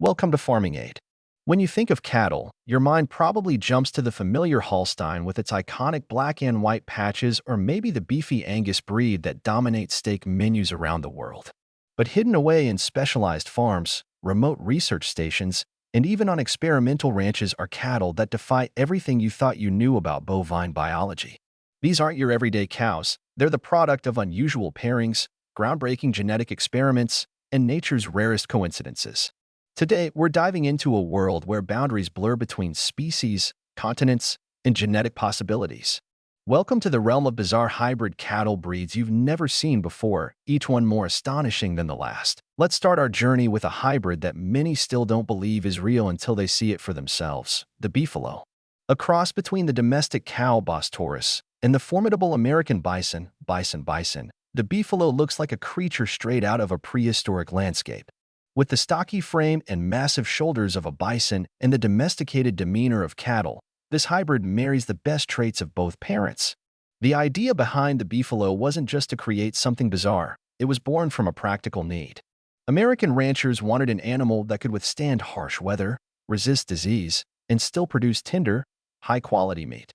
Welcome to Farming Aid. When you think of cattle, your mind probably jumps to the familiar Holstein with its iconic black and white patches, or maybe the beefy Angus breed that dominates steak menus around the world. But hidden away in specialized farms, remote research stations, and even on experimental ranches are cattle that defy everything you thought you knew about bovine biology. These aren't your everyday cows. They're the product of unusual pairings, groundbreaking genetic experiments, and nature's rarest coincidences. Today, we're diving into a world where boundaries blur between species, continents, and genetic possibilities. Welcome to the realm of bizarre hybrid cattle breeds you've never seen before, each one more astonishing than the last. Let's start our journey with a hybrid that many still don't believe is real until they see it for themselves: the beefalo. A cross between the domestic cow Bos taurus and the formidable American bison, the beefalo looks like a creature straight out of a prehistoric landscape. With the stocky frame and massive shoulders of a bison and the domesticated demeanor of cattle, this hybrid marries the best traits of both parents. The idea behind the beefalo wasn't just to create something bizarre, it was born from a practical need. American ranchers wanted an animal that could withstand harsh weather, resist disease, and still produce tender, high-quality meat.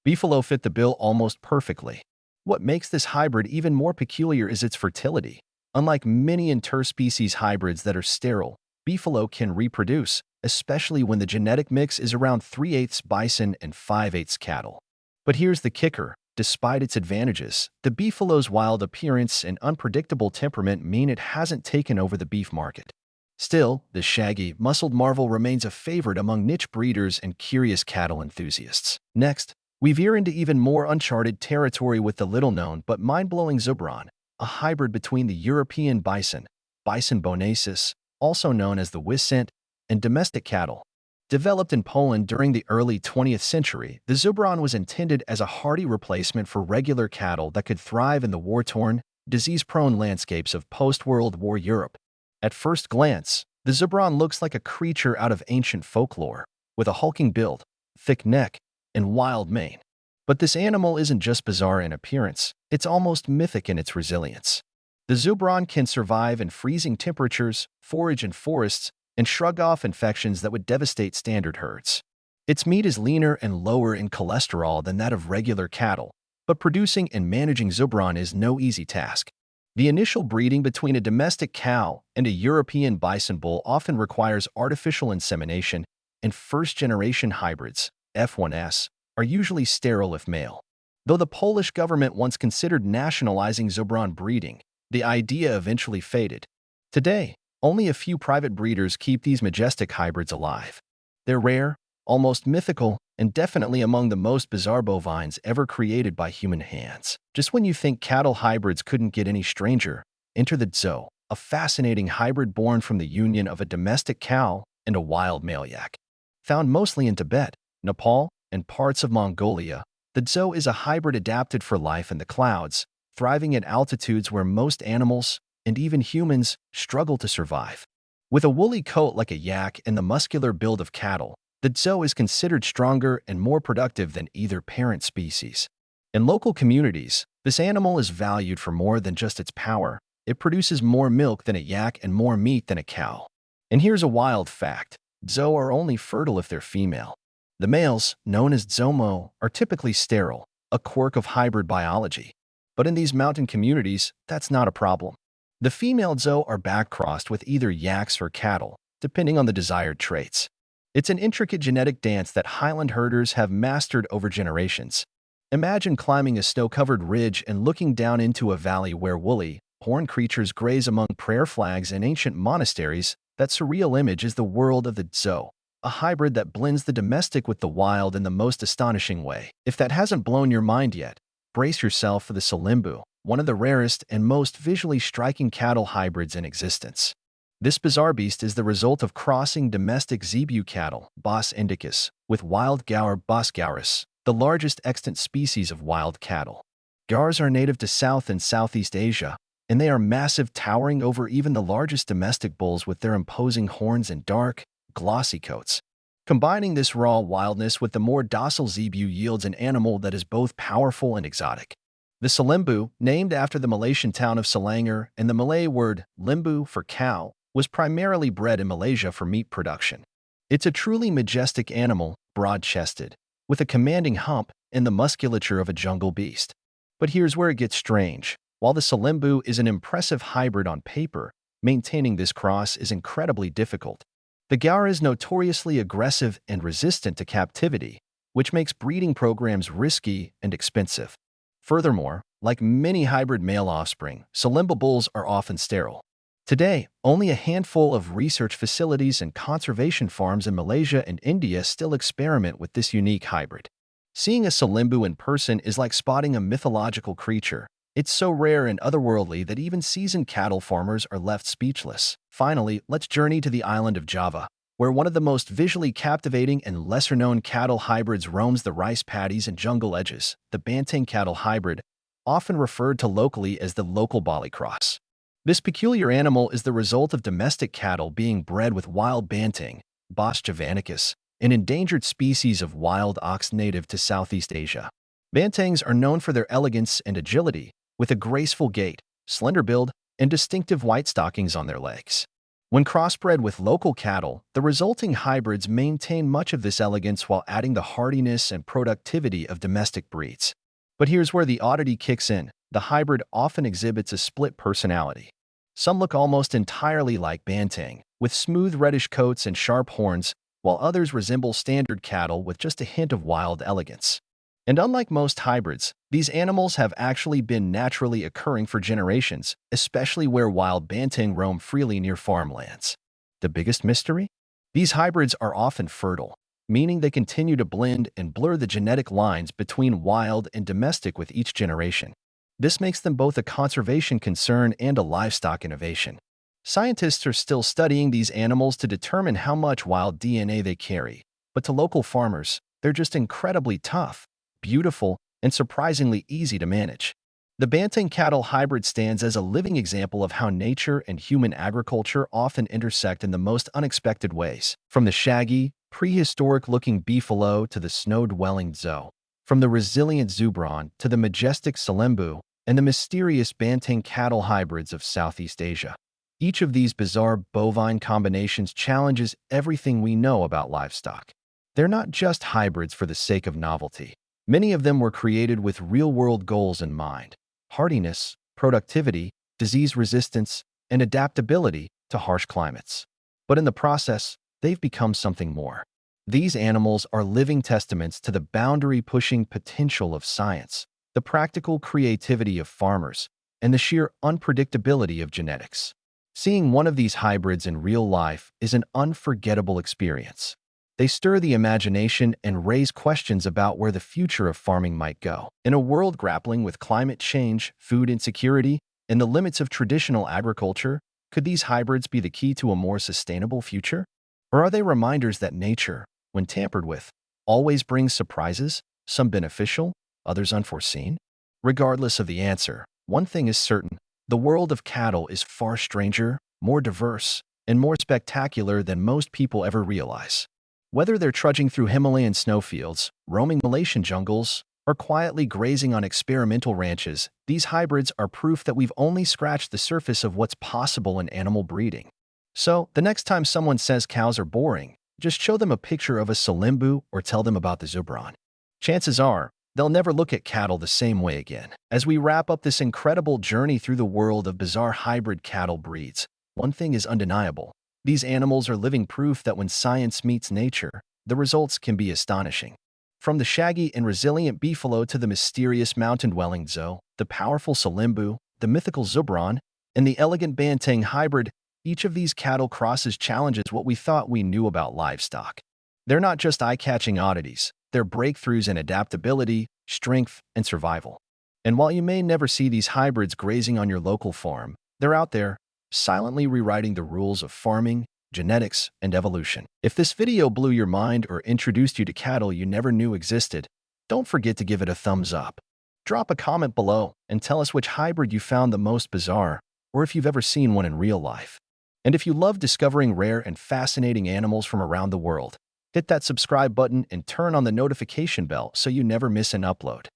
Beefalo fit the bill almost perfectly. What makes this hybrid even more peculiar is its fertility. Unlike many interspecies hybrids that are sterile, beefalo can reproduce, especially when the genetic mix is around 3/8 bison and 5/8 cattle. But here's the kicker: despite its advantages, the beefalo's wild appearance and unpredictable temperament mean it hasn't taken over the beef market. Still, the shaggy, muscled marvel remains a favorite among niche breeders and curious cattle enthusiasts. Next, we veer into even more uncharted territory with the little-known but mind-blowing zubron, a hybrid between the European bison, Bison bonaesis, also known as the Wisent, and domestic cattle. Developed in Poland during the early 20th century, the zubron was intended as a hardy replacement for regular cattle that could thrive in the war-torn, disease-prone landscapes of post-World War Europe. At first glance, the zubron looks like a creature out of ancient folklore, with a hulking build, thick neck, and wild mane. But this animal isn't just bizarre in appearance, it's almost mythic in its resilience. The zubron can survive in freezing temperatures, forage in forests, and shrug off infections that would devastate standard herds. Its meat is leaner and lower in cholesterol than that of regular cattle, but producing and managing zubron is no easy task. The initial breeding between a domestic cow and a European bison bull often requires artificial insemination, and first-generation hybrids, F1s, are usually sterile if male. Though the Polish government once considered nationalizing zubron breeding, the idea eventually faded. Today, only a few private breeders keep these majestic hybrids alive. They're rare, almost mythical, and definitely among the most bizarre bovines ever created by human hands. Just when you think cattle hybrids couldn't get any stranger, enter the Tzo, a fascinating hybrid born from the union of a domestic cow and a wild male yak. Found mostly in Tibet, Nepal, and parts of Mongolia, the Tzo is a hybrid adapted for life in the clouds, thriving at altitudes where most animals, and even humans, struggle to survive. With a woolly coat like a yak and the muscular build of cattle, the Tzo is considered stronger and more productive than either parent species. In local communities, this animal is valued for more than just its power. It produces more milk than a yak and more meat than a cow. And here's a wild fact: Tzo are only fertile if they're female. The males, known as Tzomo, are typically sterile, a quirk of hybrid biology. But in these mountain communities, that's not a problem. The female Tzo are back-crossed with either yaks or cattle, depending on the desired traits. It's an intricate genetic dance that highland herders have mastered over generations. Imagine climbing a snow-covered ridge and looking down into a valley where woolly, horned creatures graze among prayer flags and ancient monasteries. That surreal image is the world of the Tzo, a hybrid that blends the domestic with the wild in the most astonishing way. If that hasn't blown your mind yet, brace yourself for the selembu, one of the rarest and most visually striking cattle hybrids in existence. This bizarre beast is the result of crossing domestic zebu cattle, Bos indicus, with wild gaur Bos gaurus, the largest extant species of wild cattle. Gaurs are native to South and Southeast Asia, and they are massive, towering over even the largest domestic bulls with their imposing horns and dark, glossy coats. Combining this raw wildness with the more docile zebu yields an animal that is both powerful and exotic. The selembu, named after the Malaysian town of Selangor and the Malay word lembu for cow, was primarily bred in Malaysia for meat production. It's a truly majestic animal, broad-chested, with a commanding hump and the musculature of a jungle beast. But here's where it gets strange. While the selembu is an impressive hybrid on paper, maintaining this cross is incredibly difficult. The gaur is notoriously aggressive and resistant to captivity, which makes breeding programs risky and expensive. Furthermore, like many hybrid male offspring, selembu bulls are often sterile. Today, only a handful of research facilities and conservation farms in Malaysia and India still experiment with this unique hybrid. Seeing a selembu in person is like spotting a mythological creature. It's so rare and otherworldly that even seasoned cattle farmers are left speechless. Finally, let's journey to the island of Java, where one of the most visually captivating and lesser-known cattle hybrids roams the rice paddies and jungle edges, the banteng cattle hybrid, often referred to locally as the local Bali cross. This peculiar animal is the result of domestic cattle being bred with wild banteng, Bos javanicus, an endangered species of wild ox native to Southeast Asia. Bantengs are known for their elegance and agility, with a graceful gait, slender build, and distinctive white stockings on their legs. When crossbred with local cattle, the resulting hybrids maintain much of this elegance while adding the hardiness and productivity of domestic breeds. But here's where the oddity kicks in. The hybrid often exhibits a split personality. Some look almost entirely like banteng, with smooth reddish coats and sharp horns, while others resemble standard cattle with just a hint of wild elegance. And unlike most hybrids, these animals have actually been naturally occurring for generations, especially where wild banteng roam freely near farmlands. The biggest mystery? These hybrids are often fertile, meaning they continue to blend and blur the genetic lines between wild and domestic with each generation. This makes them both a conservation concern and a livestock innovation. Scientists are still studying these animals to determine how much wild DNA they carry, but to local farmers, they're just incredibly tough, beautiful, and surprisingly easy to manage. The banteng cattle hybrid stands as a living example of how nature and human agriculture often intersect in the most unexpected ways. From the shaggy, prehistoric-looking beefalo to the snow-dwelling zo, from the resilient zubron to the majestic selembu and the mysterious banteng cattle hybrids of Southeast Asia. Each of these bizarre bovine combinations challenges everything we know about livestock. They're not just hybrids for the sake of novelty. Many of them were created with real-world goals in mind: hardiness, productivity, disease resistance, and adaptability to harsh climates. But in the process, they've become something more. These animals are living testaments to the boundary-pushing potential of science, the practical creativity of farmers, and the sheer unpredictability of genetics. Seeing one of these hybrids in real life is an unforgettable experience. They stir the imagination and raise questions about where the future of farming might go. In a world grappling with climate change, food insecurity, and the limits of traditional agriculture, could these hybrids be the key to a more sustainable future? Or are they reminders that nature, when tampered with, always brings surprises, some beneficial, others unforeseen? Regardless of the answer, one thing is certain: the world of cattle is far stranger, more diverse, and more spectacular than most people ever realize. Whether they're trudging through Himalayan snowfields, roaming Malaysian jungles, or quietly grazing on experimental ranches, these hybrids are proof that we've only scratched the surface of what's possible in animal breeding. So, the next time someone says cows are boring, just show them a picture of a selembu or tell them about the zubron. Chances are, they'll never look at cattle the same way again. As we wrap up this incredible journey through the world of bizarre hybrid cattle breeds, one thing is undeniable: these animals are living proof that when science meets nature, the results can be astonishing. From the shaggy and resilient beefalo to the mysterious mountain-dwelling zo, the powerful selembu, the mythical zubron, and the elegant banteng hybrid, each of these cattle crosses challenges what we thought we knew about livestock. They're not just eye-catching oddities, they're breakthroughs in adaptability, strength, and survival. And while you may never see these hybrids grazing on your local farm, they're out there, silently rewriting the rules of farming, genetics, and evolution. If this video blew your mind or introduced you to cattle you never knew existed, don't forget to give it a thumbs up. Drop a comment below and tell us which hybrid you found the most bizarre, or if you've ever seen one in real life. And if you love discovering rare and fascinating animals from around the world, hit that subscribe button and turn on the notification bell so you never miss an upload.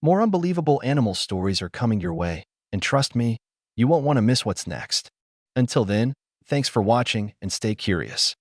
More unbelievable animal stories are coming your way, and trust me, you won't want to miss what's next. Until then, Thanks for watching and stay curious.